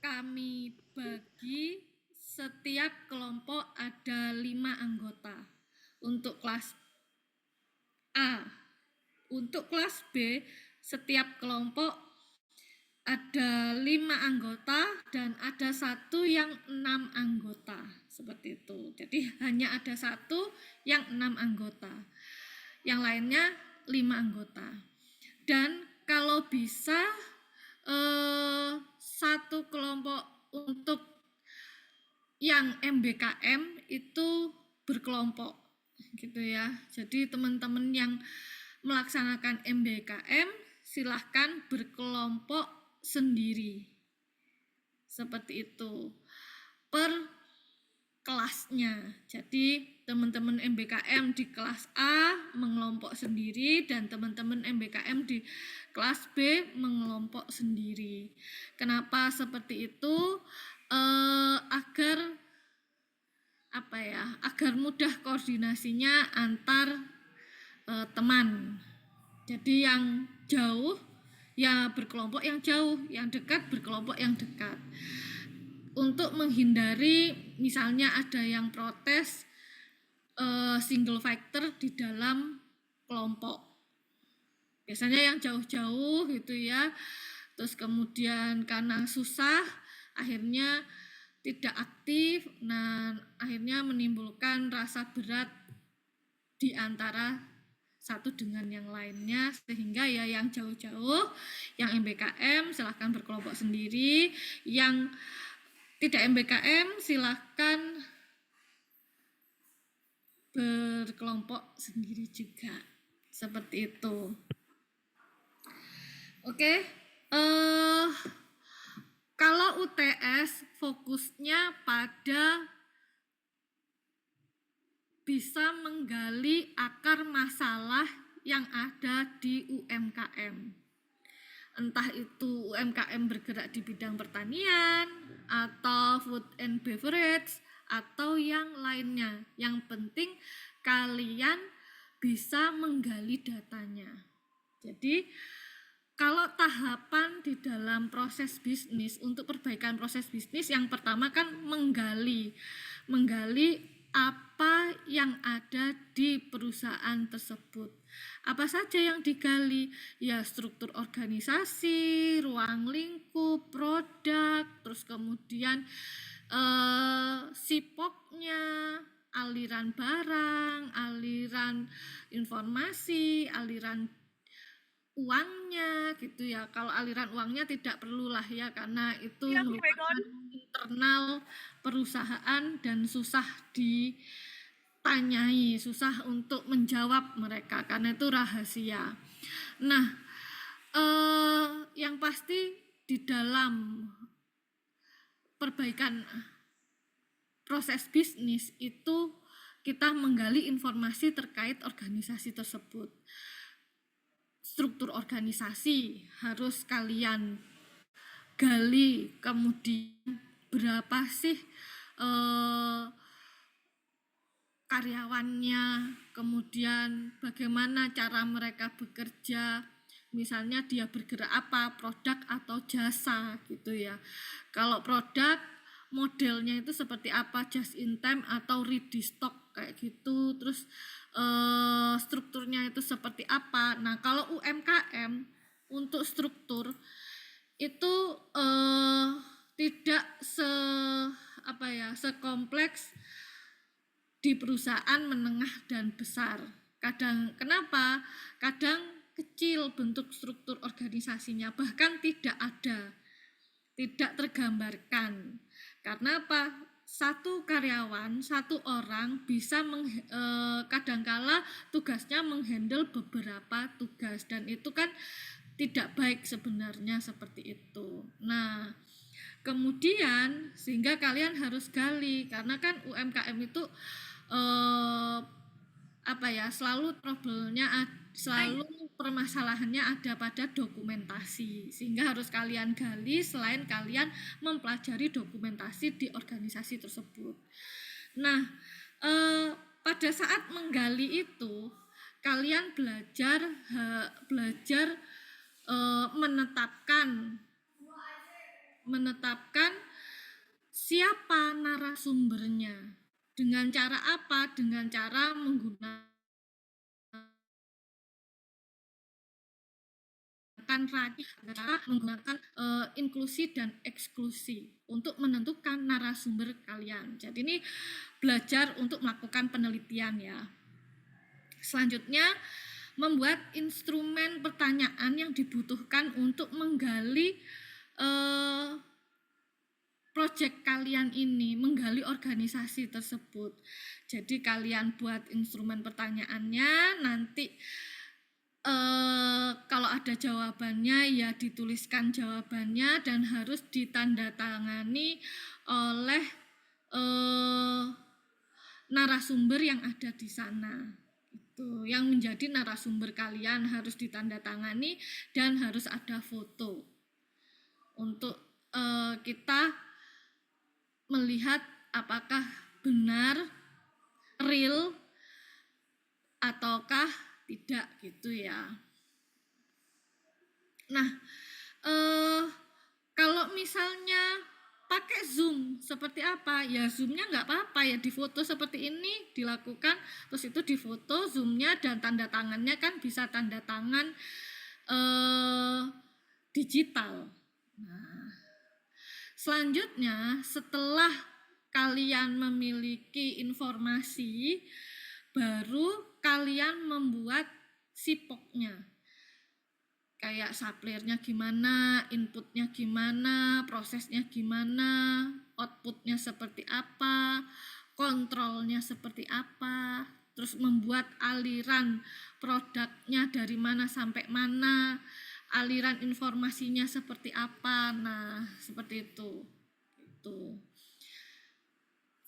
kami bagi setiap kelompok ada 5 anggota. Untuk kelas A. Untuk kelas B, setiap kelompok ada 5 anggota dan ada satu yang 6 anggota. Seperti itu. Jadi hanya ada satu yang 6 anggota. Yang lainnya 5 anggota. Dan kalau bisa satu kelompok untuk yang MBKM itu berkelompok gitu ya. Jadi teman-teman yang melaksanakan MBKM silahkan berkelompok sendiri seperti itu per kelasnya. Jadi teman-teman MBKM di kelas A mengelompok sendiri dan teman-teman MBKM di kelas B mengelompok sendiri. Kenapa seperti itu? Agar mudah koordinasinya antar teman. Jadi yang jauh ya berkelompok yang jauh, yang dekat berkelompok yang dekat. Untuk menghindari misalnya ada yang protes single factor di dalam kelompok. Biasanya yang jauh-jauh gitu ya. Terus kemudian karena susah akhirnya tidak aktif, nah akhirnya menimbulkan rasa berat di antara satu dengan yang lainnya, sehingga ya yang jauh-jauh, yang MBKM silahkan berkelompok sendiri, yang tidak MBKM silahkan berkelompok sendiri juga, seperti itu. Oke, kalau UTS fokusnya pada bisa menggali akar masalah yang ada di UMKM. Entah itu UMKM bergerak di bidang pertanian, atau food and beverage, atau yang lainnya. Yang penting kalian bisa menggali datanya. Jadi kalau tahapan di dalam proses bisnis, untuk perbaikan proses bisnis, yang pertama kan menggali apa yang ada di perusahaan tersebut. Apa saja yang digali? Ya struktur organisasi, ruang lingkup, produk, terus kemudian sipoknya, aliran barang, aliran informasi, aliran uangnya gitu ya. Kalau aliran uangnya tidak perlulah ya, karena itu merupakan internal perusahaan dan susah ditanyai, susah untuk menjawab mereka karena itu rahasia. Nah, yang pasti di dalam perbaikan proses bisnis itu kita menggali informasi terkait organisasi tersebut. Struktur organisasi harus kalian gali, kemudian berapa sih karyawannya, kemudian bagaimana cara mereka bekerja, misalnya dia bergerak apa, produk atau jasa gitu ya. Kalau produk modelnya itu seperti apa, just in time atau ready stock kayak gitu, terus strukturnya itu seperti apa. Nah kalau UMKM untuk struktur itu tidak sekompleks di perusahaan menengah dan besar. Kenapa? Kadang kecil bentuk struktur organisasinya, bahkan tidak ada, tidak tergambarkan. Karena apa? Satu karyawan, satu orang bisa kadangkala tugasnya menghandle beberapa tugas, dan itu kan tidak baik sebenarnya seperti itu. Nah, kemudian sehingga kalian harus gali, karena kan UMKM itu selalu trouble-nya, selalu permasalahannya ada pada dokumentasi, sehingga harus kalian gali selain kalian mempelajari dokumentasi di organisasi tersebut. Nah, pada saat menggali itu kalian belajar menetapkan menetapkan siapa narasumbernya. Dengan cara apa? Dengan cara menggunakan menggunakan inklusi dan eksklusi untuk menentukan narasumber kalian. Jadi ini belajar untuk melakukan penelitian ya. Selanjutnya, membuat instrumen pertanyaan yang dibutuhkan untuk menggali proyek kalian ini, menggali organisasi tersebut. Jadi kalian buat instrumen pertanyaannya, nanti kalau ada jawabannya ya dituliskan jawabannya dan harus ditandatangani oleh narasumber yang ada di sana. Itu yang menjadi narasumber kalian harus ditandatangani dan harus ada foto untuk kita melihat apakah benar, real, ataukah tidak gitu ya. Nah, kalau misalnya pakai Zoom seperti apa? Ya Zoom-nya nggak apa-apa ya, difoto seperti ini dilakukan, terus itu difoto Zoom-nya dan tanda tangannya kan bisa tanda tangan digital. Nah, selanjutnya setelah kalian memiliki informasi, baru kalian membuat sipoknya. Kayak suppliernya gimana, inputnya gimana, prosesnya gimana, outputnya seperti apa, kontrolnya seperti apa, terus membuat aliran produknya dari mana sampai mana, aliran informasinya seperti apa. Nah, seperti itu.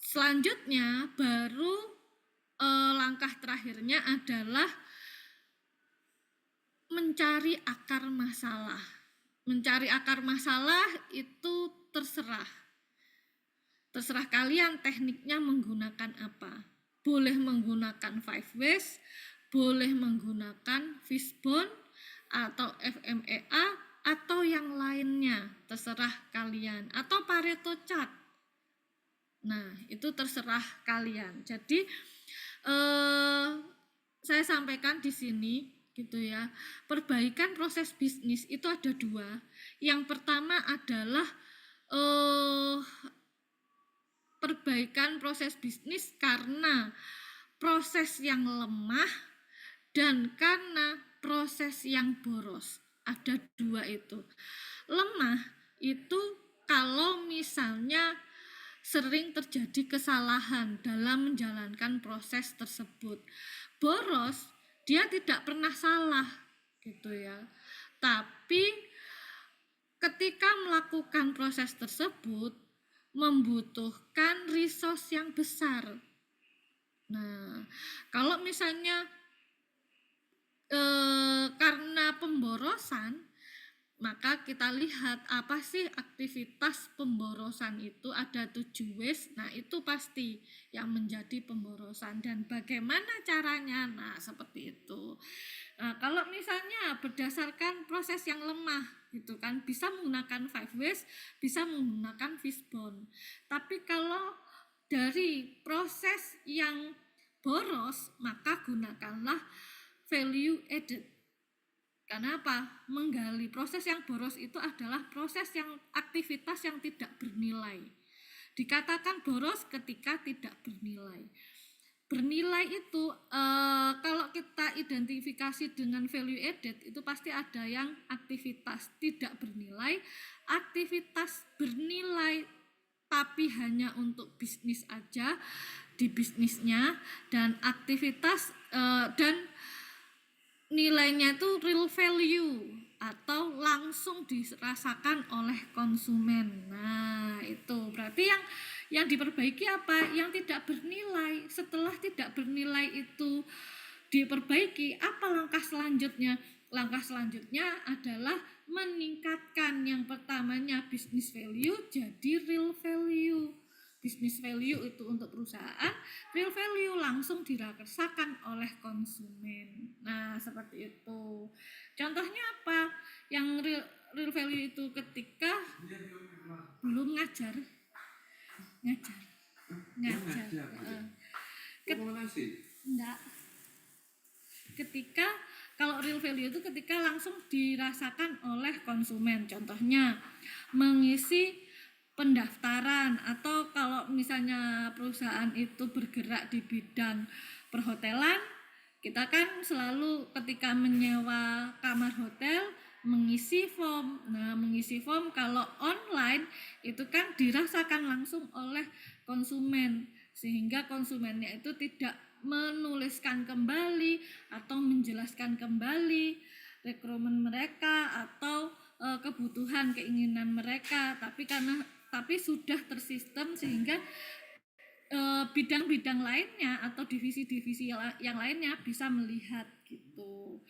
Selanjutnya baru langkah terakhirnya adalah mencari akar masalah. Mencari akar masalah itu terserah kalian tekniknya menggunakan apa. Boleh menggunakan 5 ways, boleh menggunakan fishbone atau FMEA atau yang lainnya, terserah kalian, atau Pareto chart. Nah, itu terserah kalian. Jadi saya sampaikan di sini gitu ya. Perbaikan proses bisnis itu ada 2. Yang pertama adalah perbaikan proses bisnis karena proses yang lemah dan karena proses yang boros. Ada 2 itu. Lemah itu kalau misalnya sering terjadi kesalahan dalam menjalankan proses tersebut. Boros, dia tidak pernah salah gitu ya. Tapi ketika melakukan proses tersebut membutuhkan resource yang besar. Nah, kalau misalnya karena pemborosan, maka kita lihat apa sih aktivitas pemborosan itu. Ada 7 ways. Nah, itu pasti yang menjadi pemborosan dan bagaimana caranya. Nah, seperti itu. Nah, kalau misalnya berdasarkan proses yang lemah gitu kan, bisa menggunakan 5 ways, bisa menggunakan fishbone. Tapi kalau dari proses yang boros, maka gunakanlah value added. Karena apa? Menggali proses yang boros itu adalah proses yang aktivitas yang tidak bernilai. Dikatakan boros ketika tidak bernilai. Bernilai itu kalau kita identifikasi dengan value added itu pasti ada yang aktivitas tidak bernilai, aktivitas bernilai tapi hanya untuk bisnis aja di bisnisnya, dan aktivitas dan nilainya itu real value atau langsung dirasakan oleh konsumen. Nah, itu berarti yang diperbaiki apa? Yang tidak bernilai. Setelah tidak bernilai itu diperbaiki, apa langkah selanjutnya? Langkah selanjutnya adalah meningkatkan yang pertamanya business value jadi real value. Business value itu untuk perusahaan, real value langsung dirasakan oleh konsumen. Nah, seperti itu. Contohnya apa? Yang real value itu ketika belum ngajar. Enggak. Ketika kalau real value itu ketika langsung dirasakan oleh konsumen. Contohnya mengisi pendaftaran, atau kalau misalnya perusahaan itu bergerak di bidang perhotelan, kita kan selalu ketika menyewa kamar hotel mengisi form. Nah, mengisi form kalau online itu kan dirasakan langsung oleh konsumen, sehingga konsumennya itu tidak menuliskan kembali atau menjelaskan kembali requirement mereka atau kebutuhan keinginan mereka, tapi sudah tersistem sehingga bidang-bidang lainnya atau divisi-divisi yang lainnya bisa melihat gitu.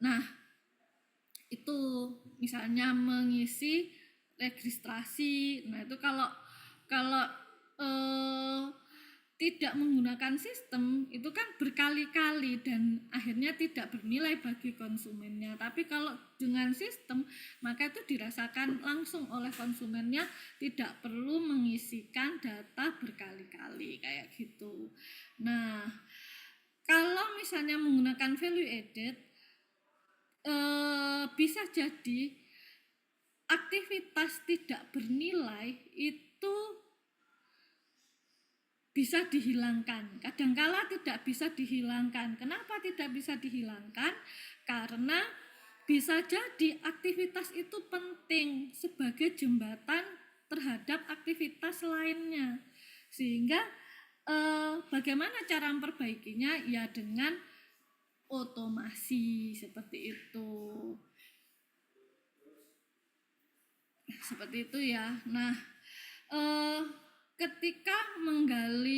Nah, itu misalnya mengisi registrasi. Nah, itu kalau tidak menggunakan sistem itu kan berkali-kali dan akhirnya tidak bernilai bagi konsumennya. Tapi kalau dengan sistem maka itu dirasakan langsung oleh konsumennya, tidak perlu mengisikan data berkali-kali kayak gitu. Nah, kalau misalnya menggunakan value added, bisa jadi aktivitas tidak bernilai itu bisa dihilangkan. Kadangkala tidak bisa dihilangkan. Kenapa tidak bisa dihilangkan? Karena bisa jadi aktivitas itu penting sebagai jembatan terhadap aktivitas lainnya. Sehingga bagaimana cara memperbaikinya? Ya dengan otomasi seperti itu. Seperti itu ya. Nah, ketika membuat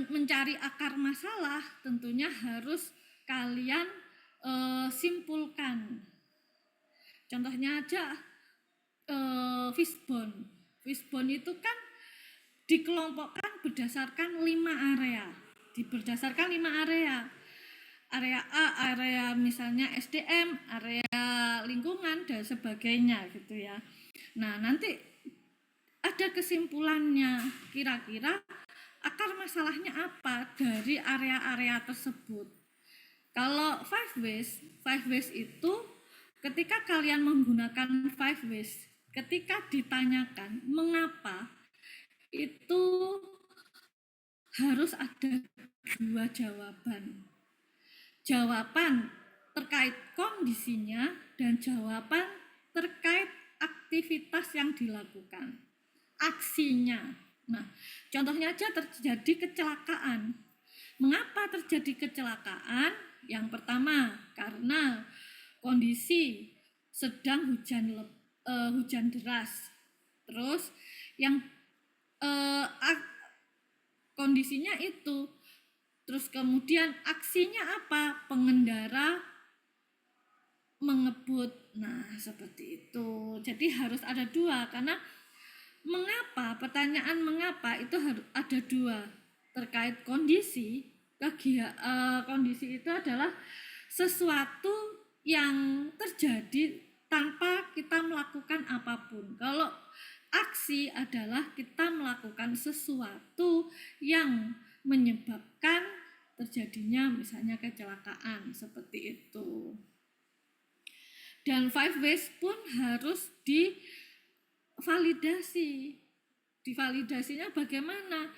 mencari akar masalah, tentunya harus kalian simpulkan. Contohnya aja fishbone. Fishbone itu kan dikelompokkan berdasarkan 5 area. Berdasarkan 5 area. Area A, area misalnya SDM, area lingkungan dan sebagainya gitu ya. Nah, nanti ada kesimpulannya, kira-kira akar masalahnya apa dari area-area tersebut. Kalau 5 ways itu ketika kalian menggunakan 5 ways, ketika ditanyakan mengapa, itu harus ada 2 jawaban. Jawaban terkait kondisinya dan jawaban terkait aktivitas yang dilakukan, aksinya. Nah, contohnya aja terjadi kecelakaan. Mengapa terjadi kecelakaan? Yang pertama, karena kondisi sedang hujan deras. Terus yang kondisinya itu, terus kemudian aksinya apa? Pengendara mengebut. Nah, seperti itu. Jadi harus ada 2, karena mengapa, pertanyaan mengapa itu harus ada 2. Terkait kondisi, kondisi itu adalah sesuatu yang terjadi tanpa kita melakukan apapun. Kalau aksi adalah kita melakukan sesuatu yang menyebabkan terjadinya misalnya kecelakaan, seperti itu. Dan 5 ways pun harus divalidasi. Divalidasinya bagaimana?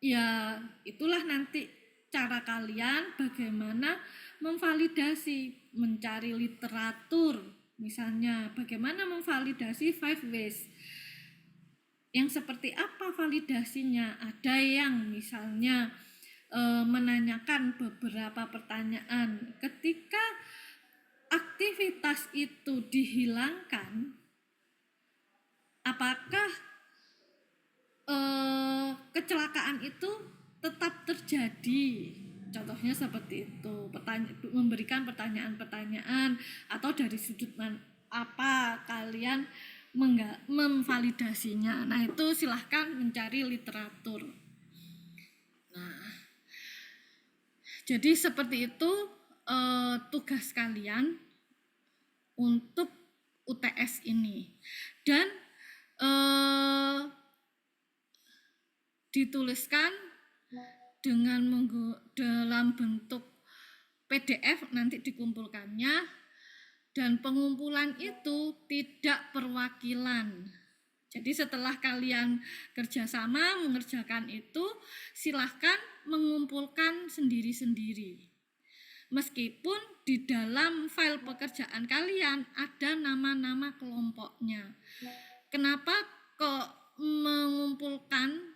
Ya, itulah nanti cara kalian bagaimana memvalidasi, mencari literatur. Misalnya bagaimana memvalidasi 5 ways. Yang seperti apa validasinya? Ada yang misalnya menanyakan beberapa pertanyaan. Ketika aktivitas itu dihilangkan, apakah kecelakaan itu tetap terjadi? Contohnya seperti itu. Memberikan pertanyaan-pertanyaan, atau dari sudut apa kalian memvalidasinya. Nah, itu silahkan mencari literatur. Nah, jadi seperti itu tugas kalian untuk UTS ini, dan dituliskan dalam bentuk PDF, nanti dikumpulkannya, dan pengumpulan itu tidak perwakilan. Jadi setelah kalian kerjasama mengerjakan itu, silahkan mengumpulkan sendiri-sendiri. Meskipun di dalam file pekerjaan kalian ada nama-nama kelompoknya. Kenapa kok mengumpulkan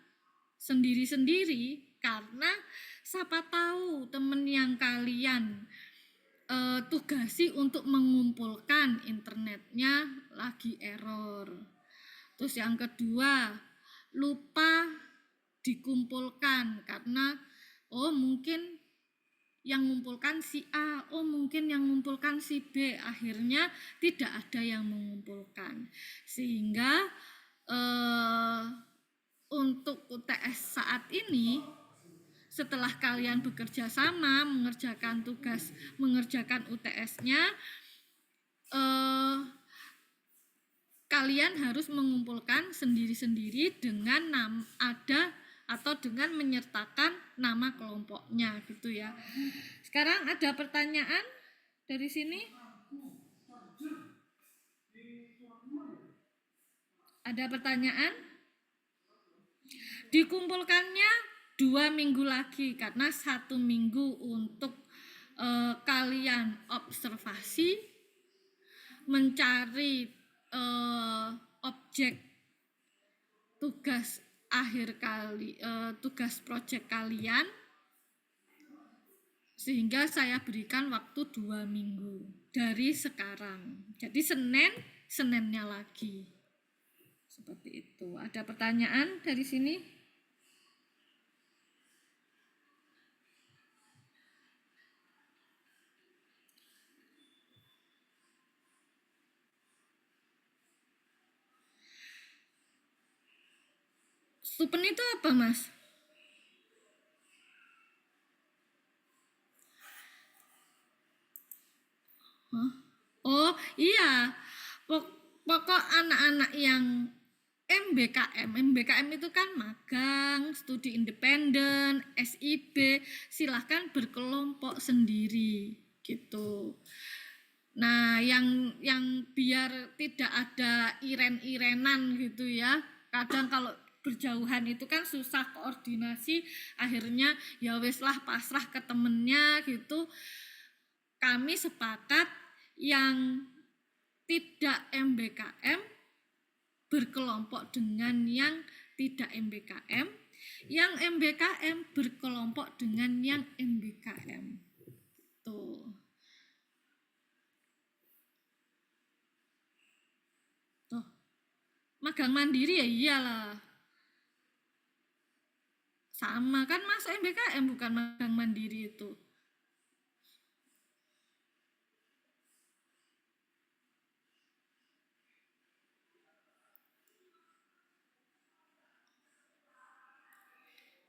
sendiri-sendiri? Karena siapa tahu teman yang kalian tugasi untuk mengumpulkan internetnya lagi error. Terus yang kedua, lupa dikumpulkan karena mungkin yang mengumpulkan si A, mungkin yang mengumpulkan si B, akhirnya tidak ada yang mengumpulkan. Sehingga untuk UTS saat ini, setelah kalian bekerja sama mengerjakan tugas, mengerjakan UTS-nya, kalian harus mengumpulkan sendiri-sendiri dengan dengan menyertakan nama kelompoknya gitu ya. Sekarang ada pertanyaan dari sini? Ada pertanyaan? Dikumpulkannya 2 minggu lagi karena 1 minggu untuk kalian observasi, mencari objek tugas tugas proyek kalian, sehingga saya berikan waktu 2 minggu dari sekarang. Jadi Seninnya lagi. Seperti itu. Ada pertanyaan dari sini? Stupen itu apa, Mas? Oh iya, pokok anak-anak yang MBKM itu kan magang, studi independen, SIB, silahkan berkelompok sendiri gitu. Nah, yang biar tidak ada iren-irenan gitu ya. Kadang kalau berjauhan itu kan susah koordinasi, akhirnya ya wes lah pasrah ke temennya gitu. Kami sepakat yang tidak MBKM berkelompok dengan yang tidak MBKM, yang MBKM berkelompok dengan yang MBKM. Tuh. Magang mandiri ya iyalah. Sama kan masuk MBKM, bukan magang mandiri itu.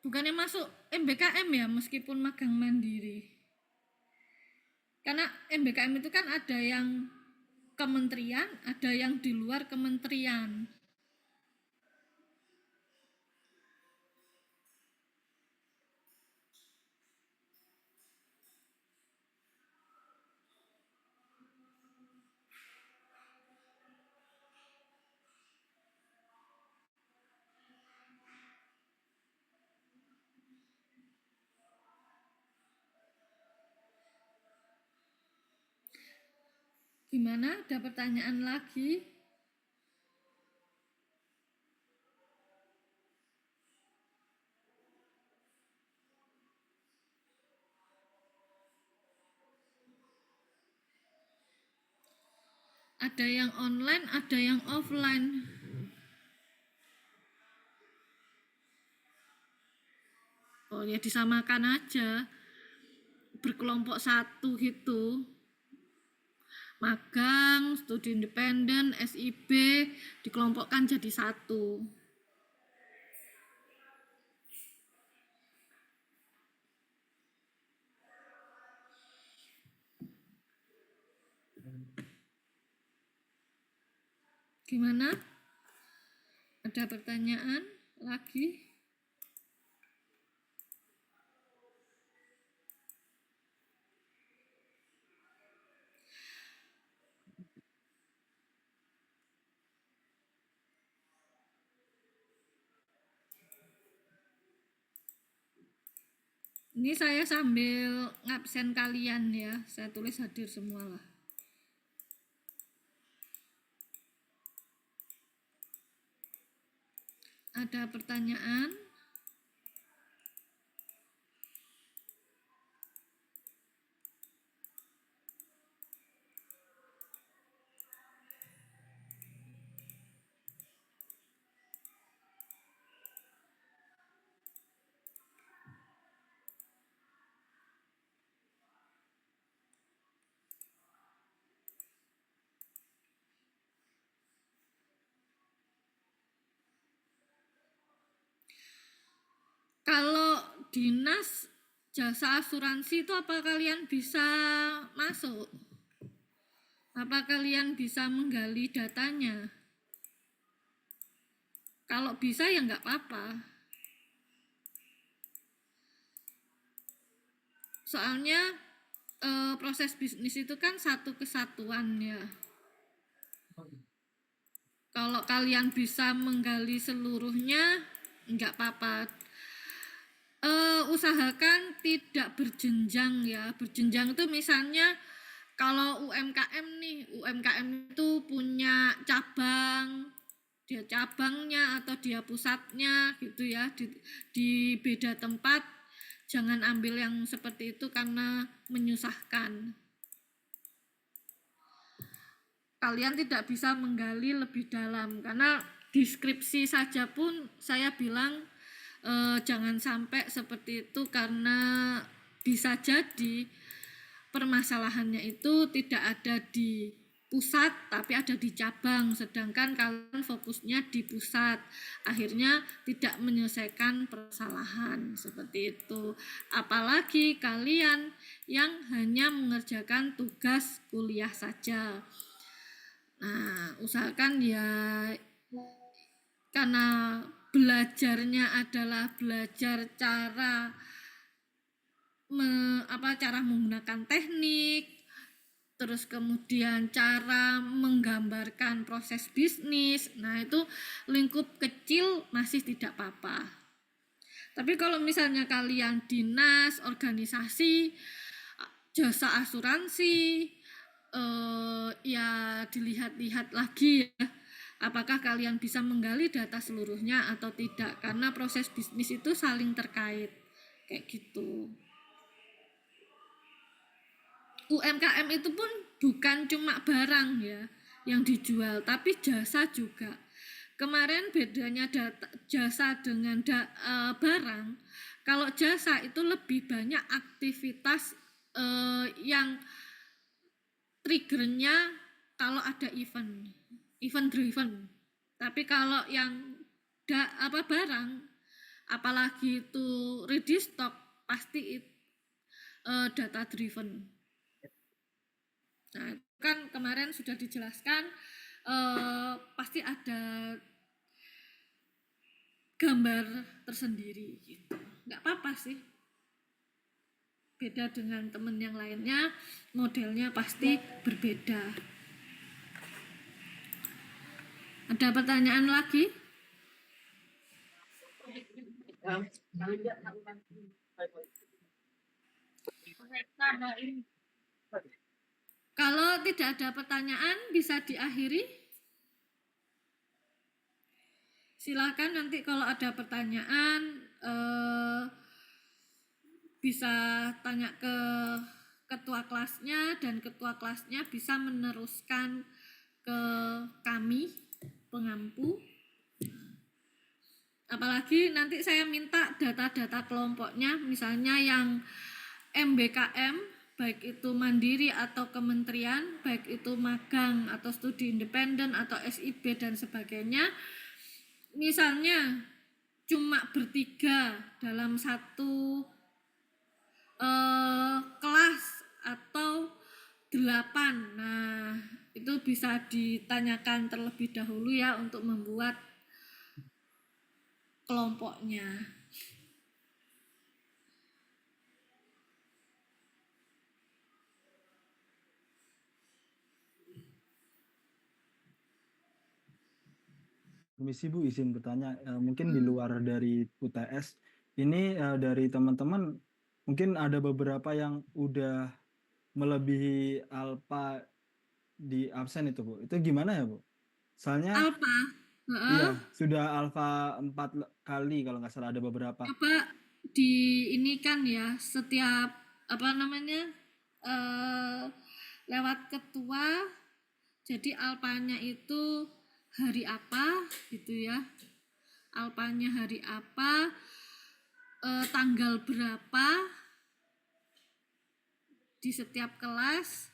Bukannya masuk MBKM ya, meskipun magang mandiri. Karena MBKM itu kan ada yang kementerian, ada yang di luar kementerian. Gimana? Ada pertanyaan lagi? Ada yang online, ada yang offline. Oh ya disamakan aja. Berkelompok satu gitu. Magang, studi independen, SIB dikelompokkan jadi satu. Gimana? Ada pertanyaan lagi? Ini saya sambil ngabsen kalian ya, saya tulis hadir semua lah. Ada pertanyaan? Kalau dinas jasa asuransi itu apa kalian bisa masuk? Apa kalian bisa menggali datanya? Kalau bisa ya nggak apa-apa. Soalnya proses bisnis itu kan satu kesatuan ya. Kalau kalian bisa menggali seluruhnya, nggak apa-apa. Usahakan tidak berjenjang ya. Berjenjang itu misalnya kalau UMKM nih, UMKM itu punya cabang, dia cabangnya atau dia pusatnya gitu ya, di beda tempat. Jangan ambil yang seperti itu karena menyusahkan. Kalian tidak bisa menggali lebih dalam karena deskripsi saja pun saya bilang jangan sampai seperti itu karena bisa jadi permasalahannya itu tidak ada di pusat tapi ada di cabang, sedangkan kalian fokusnya di pusat, akhirnya tidak menyelesaikan permasalahan seperti itu. Apalagi kalian yang hanya mengerjakan tugas kuliah saja. Nah, usahakan ya karena belajarnya adalah belajar cara cara menggunakan teknik, terus kemudian cara menggambarkan proses bisnis. Nah, itu lingkup kecil masih tidak apa-apa. Tapi kalau misalnya kalian dinas, organisasi, jasa asuransi, ya dilihat-lihat lagi ya. Apakah kalian bisa menggali data seluruhnya atau tidak, karena proses bisnis itu saling terkait kayak gitu. UMKM itu pun bukan cuma barang ya yang dijual, tapi jasa juga. Kemarin bedanya jasa dengan barang, kalau jasa itu lebih banyak aktivitas yang triggernya kalau ada event driven. Tapi kalau yang barang, apalagi itu ready stock, pasti data driven. Nah, kan kemarin sudah dijelaskan pasti ada gambar tersendiri gitu. Nggak apa-apa sih. Beda dengan teman yang lainnya, modelnya pasti berbeda. Ada pertanyaan lagi? Kalau tidak ada pertanyaan, bisa diakhiri. Silakan nanti kalau ada pertanyaan bisa tanya ke ketua kelasnya, dan ketua kelasnya bisa meneruskan ke kami pengampu. Apalagi nanti saya minta data-data kelompoknya, misalnya yang MBKM, baik itu mandiri atau kementerian, baik itu magang atau studi independen atau SIB dan sebagainya. Misalnya cuma bertiga dalam satu kelas atau 8. Nah, Itu bisa ditanyakan terlebih dahulu ya untuk membuat kelompoknya. Permisi Bu, izin bertanya, mungkin di luar dari UTS, ini dari teman-teman mungkin ada beberapa yang udah melebihi alfa di absen itu Bu. Itu gimana ya Bu? Soalnya Alfa, iya, heeh, sudah alfa 4 kali kalau nggak salah ada beberapa. coba di ini kan ya setiap apa namanya eh, lewat ketua, jadi alpanya itu hari apa gitu ya, alpanya hari apa, tanggal berapa di setiap kelas,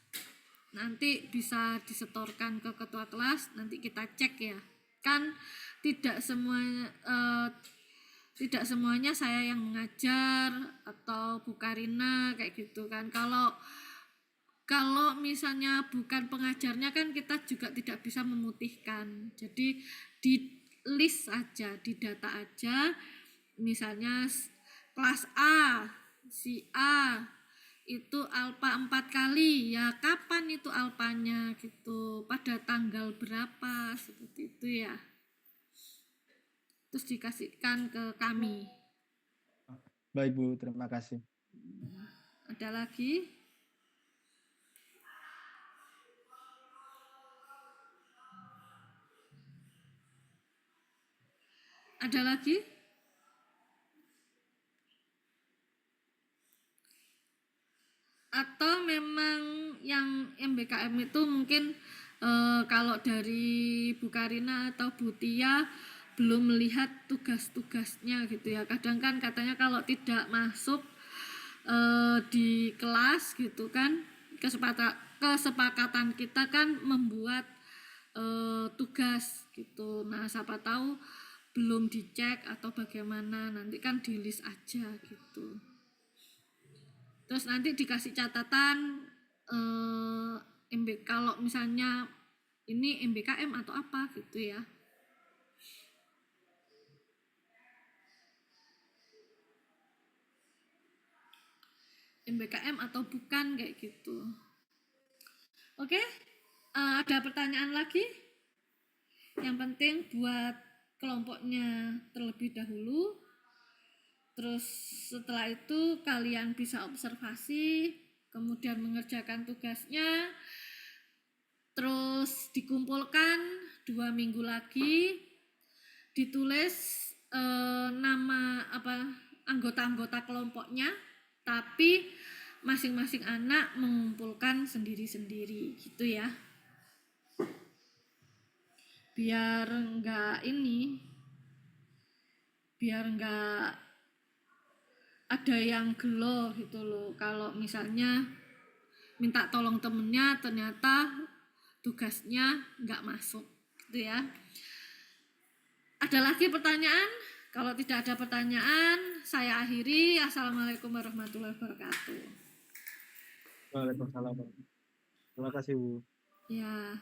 nanti bisa disetorkan ke ketua kelas, nanti kita cek ya. Kan tidak semuanya tidak semuanya saya yang mengajar atau Bu Karina kayak gitu kan. Kalau kalau misalnya bukan pengajarnya kan kita juga tidak bisa memutihkan. Jadi di list aja, di data aja. Misalnya kelas A, si A itu alfa 4 kali. Ya kapan itu alfanya gitu? Pada tanggal berapa? Seperti itu ya. Terus dikasihkan ke kami. Baik Bu, terima kasih. Ada lagi? Ada lagi? Atau memang yang MBKM itu mungkin kalau dari Bu Karina atau Bu Tia belum melihat tugas-tugasnya gitu ya. Kadang kan katanya kalau tidak masuk di kelas gitu kan, kesepakatan kita kan membuat tugas gitu. Nah, siapa tahu belum dicek atau bagaimana, nanti kan di list aja gitu. Terus nanti dikasih catatan kalau misalnya ini MBKM atau apa gitu ya. MBKM atau bukan kayak gitu. Oke, ada pertanyaan lagi? Yang penting buat kelompoknya terlebih dahulu. Terus setelah itu kalian bisa observasi, kemudian mengerjakan tugasnya, terus dikumpulkan 2 minggu lagi, ditulis nama apa anggota-anggota kelompoknya, tapi masing-masing anak mengumpulkan sendiri-sendiri gitu ya, biar enggak ada yang gelo gitu loh kalau misalnya minta tolong temennya ternyata tugasnya nggak masuk gitu ya. Ada lagi pertanyaan? Kalau tidak ada pertanyaan, saya akhiri. Assalamualaikum warahmatullahi wabarakatuh. Waalaikumsalam. Terima kasih Bu. Ya.